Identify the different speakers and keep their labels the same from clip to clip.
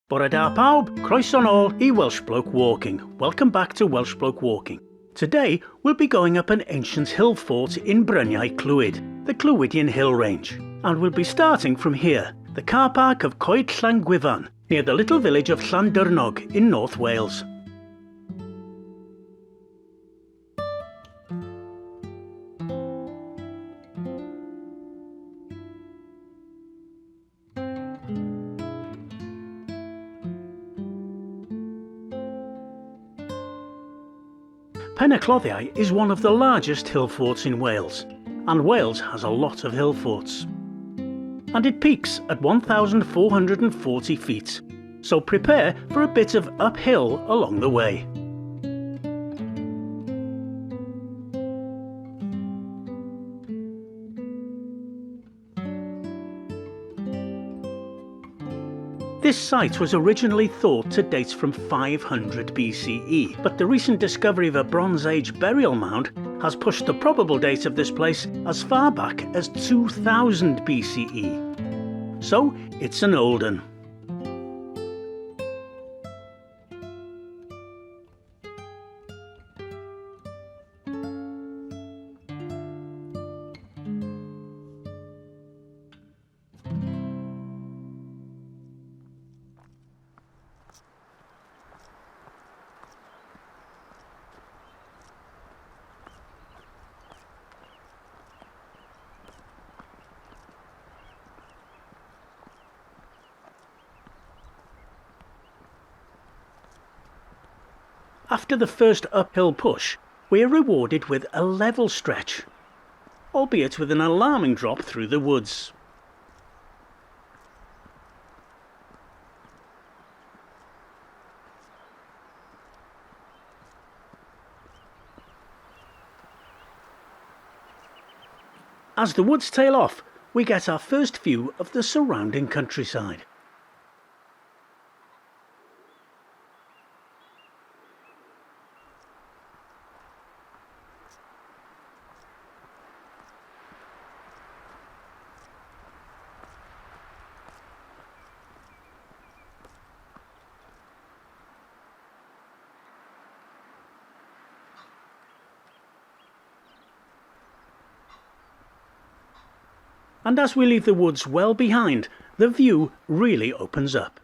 Speaker 1: Bore da pawb, croeso nôl I WelshBloke Walking. Welcome back to WelshBloke Walking. Today we'll be going up an ancient hill fort in Bryniau Clwyd, the Clwydian Hill Range. And we'll be starting from here, the car park of Clwydian Range, near the little village of Llandyrnog in North Wales. Penycloddiau is one of the largest hill forts in Wales, and Wales has a lot of hill forts. And it peaks at 1,440 feet, so prepare for a bit of uphill along the way. This site was originally thought to date from 500 BCE, but the recent discovery of a Bronze Age burial mound has pushed the probable date of this place as far back as 2000 BCE. So it's an old one. After the first uphill push, we are rewarded with a level stretch, albeit with an alarming drop through the woods. As the woods tail off, we get our first view of the surrounding countryside. And as we leave the woods well behind, the view really opens up.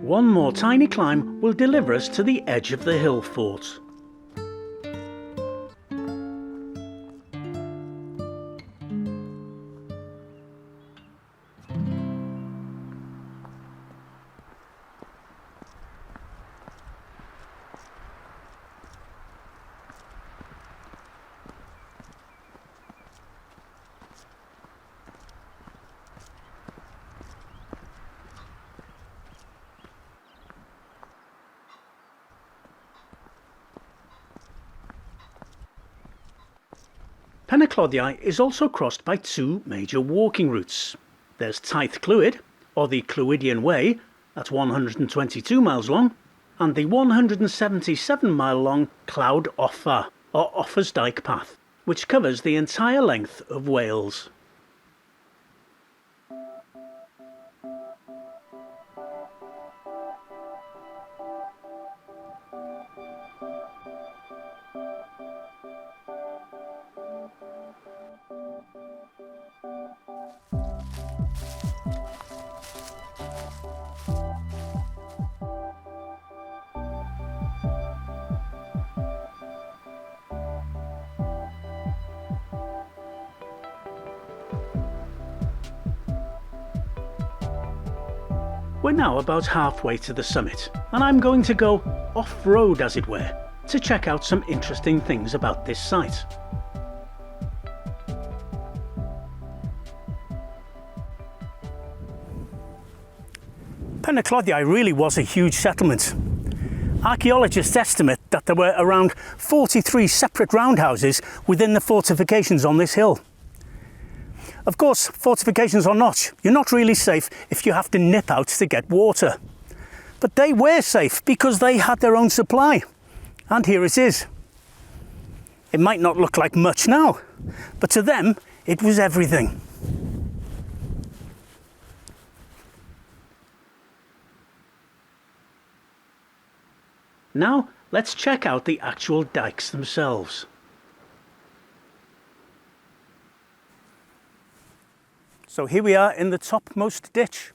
Speaker 1: One more tiny climb will deliver us to the edge of the hill fort. Penycloddiau is also crossed by two major walking routes. There's Taith Clwyd, or the Clwydian Way, at 122 miles long, and the 177-mile long Clwyd Offa, or Offa's Dyke Path, which covers the entire length of Wales. We're now about halfway to the summit, and I'm going to go off-road, as it were, to check out some interesting things about this site. Penycloddiau really was a huge settlement. Archaeologists estimate that there were around 43 separate roundhouses within the fortifications on this hill. Of course, fortifications or not, you're not really safe if you have to nip out to get water. But they were safe because they had their own supply. And here it is. It might not look like much now, but to them, it was everything. Now, let's check out the actual dikes themselves. So here we are in the topmost ditch,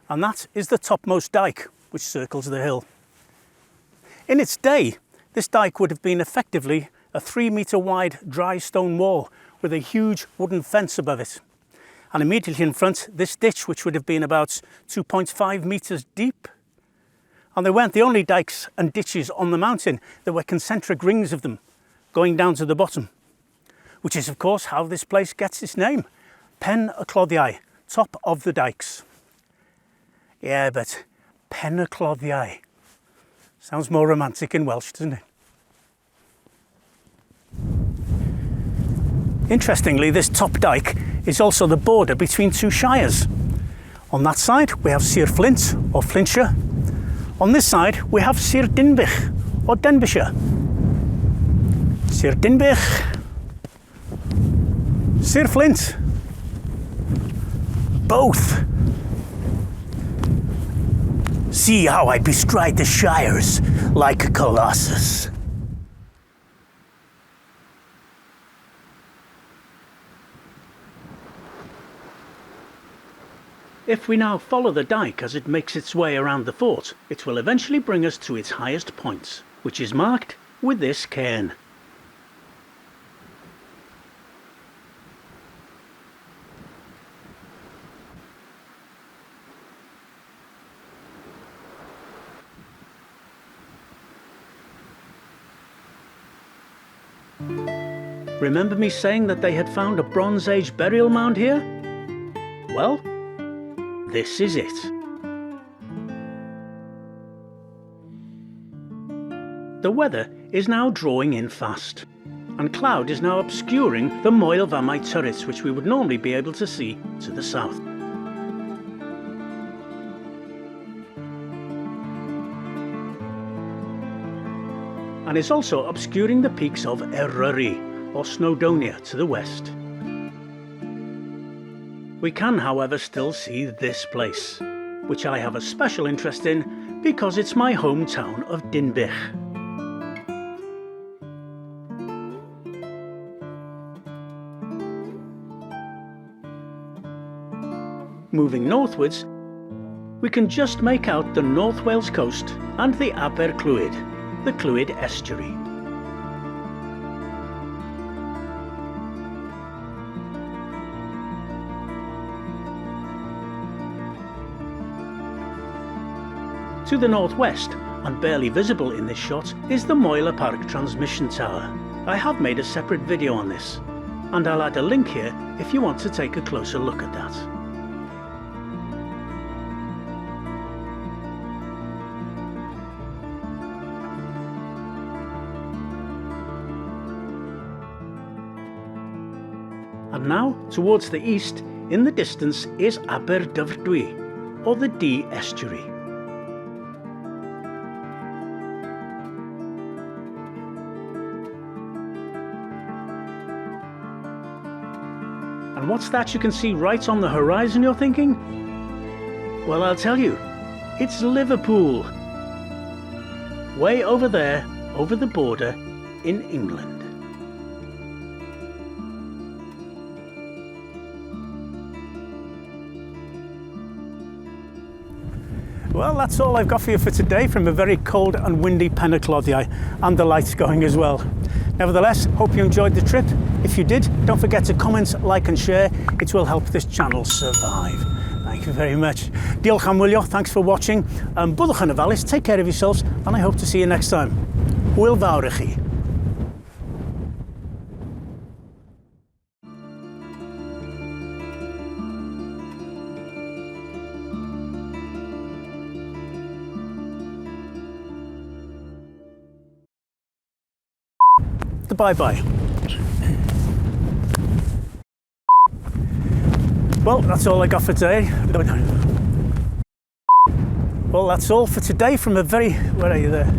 Speaker 1: and that is the topmost dike, which circles the hill. In its day, this dike would have been effectively a 3-metre wide dry stone wall with a huge wooden fence above it. And immediately in front, this ditch, which would have been about 2.5 metres deep. And they weren't the only dikes and ditches on the mountain. There were concentric rings of them going down to the bottom, which is of course how this place gets its name. Penycloddiau, top of the dikes. Yeah, but Penycloddiau sounds more romantic in Welsh, doesn't it? Interestingly, this top dike is also the border between two shires. On that side, we have Sir Flint, or Flintshire. On this side, we have Sir Dinbych, or Denbighshire. Sir Dinbych, Sir Flint, both. See how I bestride the shires like a colossus. If we now follow the dike as it makes its way around the fort, it will eventually bring us to its highest point, which is marked with this cairn. Remember me saying that they had found a Bronze Age burial mound here? Well, this is it. The weather is now drawing in fast, and cloud is now obscuring the Moel Famau turrets which we would normally be able to see to the south. And is also obscuring the peaks of Eryri, or Snowdonia, to the west. We can, however, still see this place, which I have a special interest in because it's my hometown of Dinbych. Moving northwards, we can just make out the North Wales coast and the Aber Clwyd, the Clwyd estuary. To the northwest, and barely visible in this shot, is the Moyle Park transmission tower. I have made a separate video on this, and I'll add a link here if you want to take a closer look at that. And now, towards the east, in the distance, is Aber Dyfrdwy, or the Dee estuary. And what's that you can see right on the horizon, you're thinking? Well, I'll tell you, it's Liverpool. Way over there, over the border, in England. Well, that's all I've got for you for today from a very cold and windy Penycloddiau, and the lights going as well. Nevertheless, hope you enjoyed the trip. If you did, don't forget to comment, like and share. It will help this channel survive. Thank you very much. Diolch am wylio, thanks for watching. Byddwch yn ofalus, take care of yourselves, and I hope to see you next time. Hwyl fawr i chi. the bye-bye. Well, that's all I got for today. Well, that's all for today from a very... Where are you there?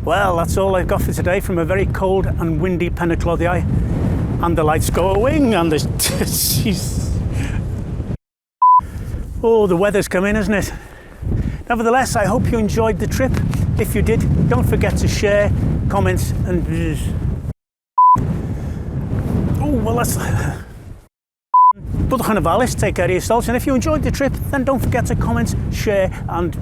Speaker 1: Well, that's all I've got for today from a very cold and windy Penycloddiau. And the lights going and there's... Oh, the weather's coming, isn't it? Nevertheless, I hope you enjoyed the trip. If you did, don't forget to share, comment and... Oh, well, that's... Budwch yn ofalus, take care of yourselves, and if you enjoyed the trip, then don't forget to comment, share and...